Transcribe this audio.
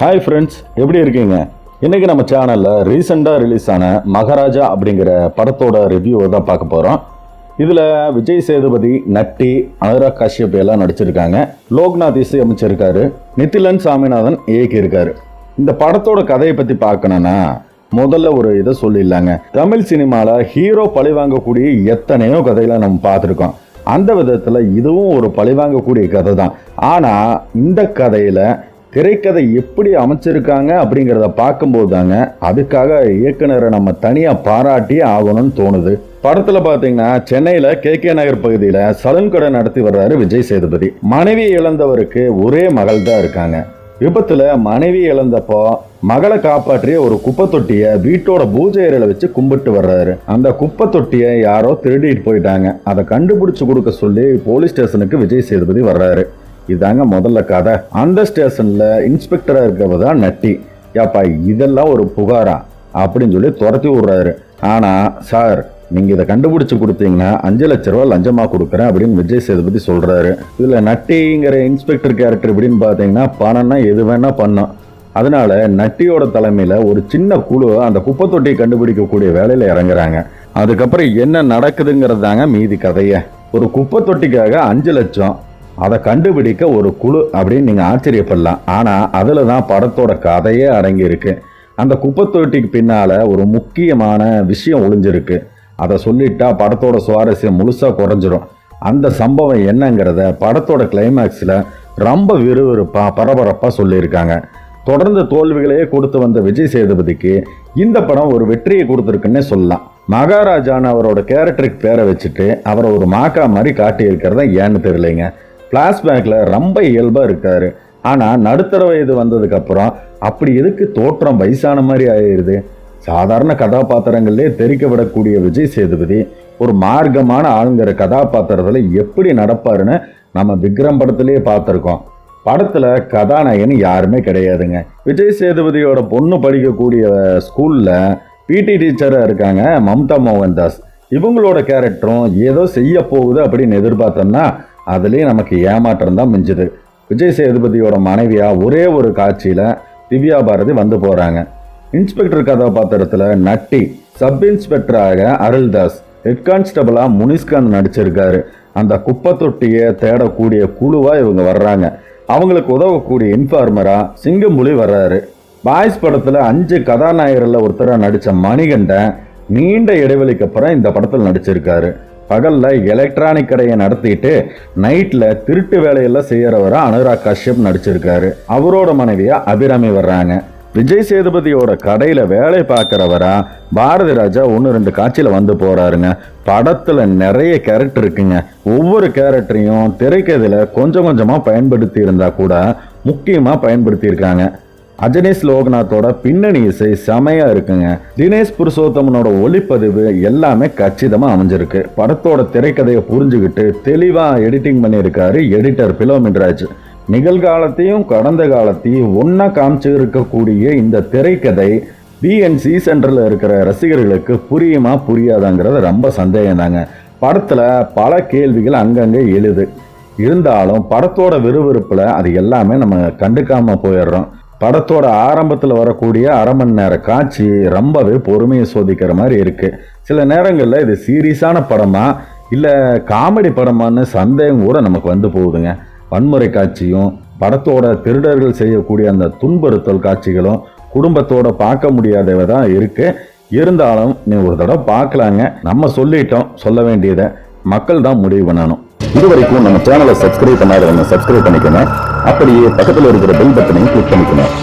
Hi friends, எப்படி இருக்கீங்க? இன்றைக்கி நம்ம சேனலில் ரீசெண்டாக ரிலீஸ் ஆன மகாராஜா அப்படிங்கிற படத்தோட ரிவ்யூவை தான் பார்க்க போகிறோம். இதில் விஜய் சேதுபதி, நட்டி, அனுராக் காஷ்யப் எல்லாம் நடிச்சிருக்காங்க. லோக்நாத் இசையமைச்சிருக்காரு. நித்திலன் சாமிநாதன் இயக்கியிருக்காரு. இந்த படத்தோட கதையை பற்றி பார்க்கணுன்னா முதல்ல ஒரு இதை சொல்லிடலாங்க. தமிழ் சினிமாவில் ஹீரோ பழிவாங்கக்கூடிய எத்தனையோ கதைகளை நம்ம பார்த்துருக்கோம். அந்த விதத்தில் இதுவும் ஒரு பழிவாங்கக்கூடிய கதை தான். ஆனால் இந்த கதையில் திரைக்கதை எப்படி அமைச்சிருக்காங்க அப்படிங்கிறத பார்க்கும்போது தாங்க அதுக்காக இயக்குனரை நம்ம தனியாக பாராட்டி ஆகணும்னு தோணுது. படத்தில் பார்த்தீங்கன்னா சென்னையில் கே நகர் பகுதியில் சலூன் கடை நடத்தி வர்றாரு விஜய் சேதுபதி. மனைவி இழந்தவருக்கு ஒரே மகள் தான் இருக்காங்க. விபத்தில் மனைவி இழந்தப்போ மகளை காப்பாற்றிய ஒரு குப்பை தொட்டியை வீட்டோட பூஜை அறையில வச்சு கும்பிட்டு வர்றாரு. அந்த குப்பை தொட்டியை யாரோ திருடிட்டு போயிட்டாங்க. அதை கண்டுபிடிச்சு கொடுக்க சொல்லி போலீஸ் ஸ்டேஷனுக்கு விஜய் சேதுபதி வர்றாரு. இதாங்க முதல்ல கதை. அந்த ஸ்டேஷன்ல இன்ஸ்பெக்டரா இருக்கவர் தான் நட்டி. யாப்பா இதெல்லாம் ஒரு புகாரா அப்படின்னு சொல்லி துரத்தி விடுறாரு. ஆனா சார், நீங்க இதை கண்டுபிடிச்சு கொடுத்தீங்கன்னா 5 லட்ச ரூபா லஞ்சமா கொடுக்குறேன் அப்படின்னு விஜய் சேதுபதி சொல்றாரு. இதுல நட்டிங்கிற இன்ஸ்பெக்டர் கேரக்டர் எப்படின்னு பாத்தீங்கன்னா பணம்னா எது வேணா பண்ணும். அதனால நட்டியோட தலைமையில ஒரு சின்ன குழு அந்த குப்பை தொட்டியை கண்டுபிடிக்கக்கூடிய வேலையில இறங்குறாங்க. அதுக்கப்புறம் என்ன நடக்குதுங்கிறதாங்க மீதி கதைய. ஒரு குப்பை தொட்டிக்காக 5 லட்சம், அதை கண்டுபிடிக்க ஒரு குழு அப்படின்னு நீங்கள் ஆச்சரியப்படலாம். ஆனால் அதில் தான் படத்தோட கதையே அடங்கியிருக்கு. அந்த குப்பை தொட்டிக்கு பின்னால் ஒரு முக்கியமான விஷயம் ஒளிஞ்சிருக்கு. அதை சொல்லிட்டா படத்தோட சுவாரஸ்யம் முழுசாக குறைஞ்சிரும். அந்த சம்பவம் என்னங்கிறத படத்தோட கிளைமேக்ஸில் ரொம்ப விறுவிறுப்பாக பரபரப்பாக சொல்லியிருக்காங்க. தொடர்ந்து தோல்விகளையே கொடுத்து வந்த விஜய் சேதுபதிக்கு இந்த படம் ஒரு வெற்றியை கொடுத்துருக்குன்னே சொல்லலாம். மகாராஜான்னு அவரோட கேரக்டருக்கு பேரை வச்சுட்டு அவரை ஒரு மாக்கா மாதிரி காட்டியிருக்கிறதா ஏன்னு தெரியலைங்க. ஃப்ளாஷ்பேக்கில் ரொம்ப இயல்பாக இருக்காரு. ஆனால் நடுத்தர வயது வந்ததுக்கப்புறம் அப்படி எதுக்கு தோற்றம் வயசான மாதிரி ஆயிடுது? சாதாரண கதாபாத்திரங்கள்லேயே தெரிக்க விடக்கூடிய விஜய் சேதுபதி ஒரு மார்க்கமான ஆளுங்கிற கதாபாத்திரத்தில் எப்படி நடப்பாருன்னு நம்ம விக்ரம் படத்துலேயே பார்த்துருக்கோம். படத்தில் கதாநாயகன் யாருமே கிடையாதுங்க. விஜய் சேதுபதியோட பொண்ணு படிக்கக்கூடிய ஸ்கூலில் பிடி டீச்சராக இருக்காங்க மம்தா மோகன்தாஸ். இவங்களோட கேரக்டரும் ஏதோ செய்ய போகுது அப்படின்னு எதிர்பார்த்தோம்னா அதுலேயே நமக்கு ஏமாற்றம் தான் மிஞ்சுது. விஜய் சேதுபதியோட மனைவியா ஒரே ஒரு காட்சியில் திவ்யா பாரதி வந்து போகிறாங்க. இன்ஸ்பெக்டர் கதாபாத்திரத்தில் நட்டி, சப் இன்ஸ்பெக்டராக அருள்தாஸ், ஹெட் கான்ஸ்டபிளாக முனிஷ்காந்த் நடிச்சிருக்காரு. அந்த குப்பை தொட்டியை தேடக்கூடிய குழுவாக இவங்க வர்றாங்க. அவங்களுக்கு உதவக்கூடிய இன்ஃபார்மரா சிங்கம்புலி வர்றாரு. பாய்ஸ் படத்தில் 5 கதாநாயகரில் ஒருத்தராக நடித்த மணிகண்டன் நீண்ட இடைவெளிக்கு அப்புறம் இந்த படத்தில் நடிச்சிருக்காரு. பகலில் எலக்ட்ரானிக் கடையை நடத்திட்டு நைட்டில் திருட்டு வேலையெல்லாம் செய்கிறவரா அனுராக் காஷ்யப் நடிச்சிருக்காரு. அவரோட மனைவியா அபிராமி வர்றாங்க. விஜய் சேதுபதியோட கடையில் வேலை பார்க்குறவரா பாரதி ராஜா 1-2 காட்சியில் வந்து போகிறாருங்க. படத்தில் நிறைய கேரக்டர் இருக்குங்க. ஒவ்வொரு கேரக்டரையும் திரைக்கதையில் கொஞ்சம் கொஞ்சமாக பயன்படுத்தி இருந்தால் கூட முக்கியமாக பயன்படுத்தியிருக்காங்க. அஜனேஷ் லோக்நாத்தோட பின்னணி இசை செமையா இருக்குங்க. தினேஷ் புருஷோத்தமனோட ஒளிப்பதிவு எல்லாமே கச்சிதமா அமைஞ்சிருக்கு. படத்தோட திரைக்கதையை புரிஞ்சுக்கிட்டு தெளிவா எடிட்டிங் பண்ணியிருக்காரு எடிட்டர் பிலோமின்ராஜ். நிகழ்காலத்தையும் கடந்த காலத்தையும் ஒன்னா காமிச்சு இருக்கக்கூடிய இந்த திரைக்கதை பிஎன்சி சென்டர்ல இருக்கிற ரசிகர்களுக்கு புரியுமா புரியாதாங்கிறது ரொம்ப சந்தேகம் தாங்க. படத்துல பல கேள்விகள் அங்கங்கே எழுது. இருந்தாலும் படத்தோட விறுவிறுப்புல அது எல்லாமே நம்ம கண்டுக்காம போயிடுறோம். படத்தோட ஆரம்பத்தில் வரக்கூடிய 1/2 மணி நேர காட்சி ரொம்பவே பொறுமையை சோதிக்கிற மாதிரி இருக்கு. சில நேரங்களில் இது சீரியஸான படமா இல்லை காமெடி படமான்னு சந்தேகம் கூட நமக்கு வந்து போகுதுங்க. வன்முறை காட்சியும் படத்தோட திருடர்கள் செய்யக்கூடிய அந்த துன்புறுத்தல் காட்சிகளும் குடும்பத்தோட பார்க்க முடியாதவை தான் இருக்கு. இருந்தாலும் நீ ஒரு தடவை பார்க்கலாங்க. நம்ம சொல்லிட்டோம், சொல்ல வேண்டியதை மக்கள் தான் முடிவு பண்ணணும். இதுவரைக்கும் நம்ம சேனலை சப்ஸ்கிரைப் பண்ணாதவங்க சப்ஸ்கிரைப் பண்ணிக்கோங்க. அப்படியே பக்கத்தில் இருக்கிற பெல் பட்டனையும் கிளிக் பண்ணிக்கணும்.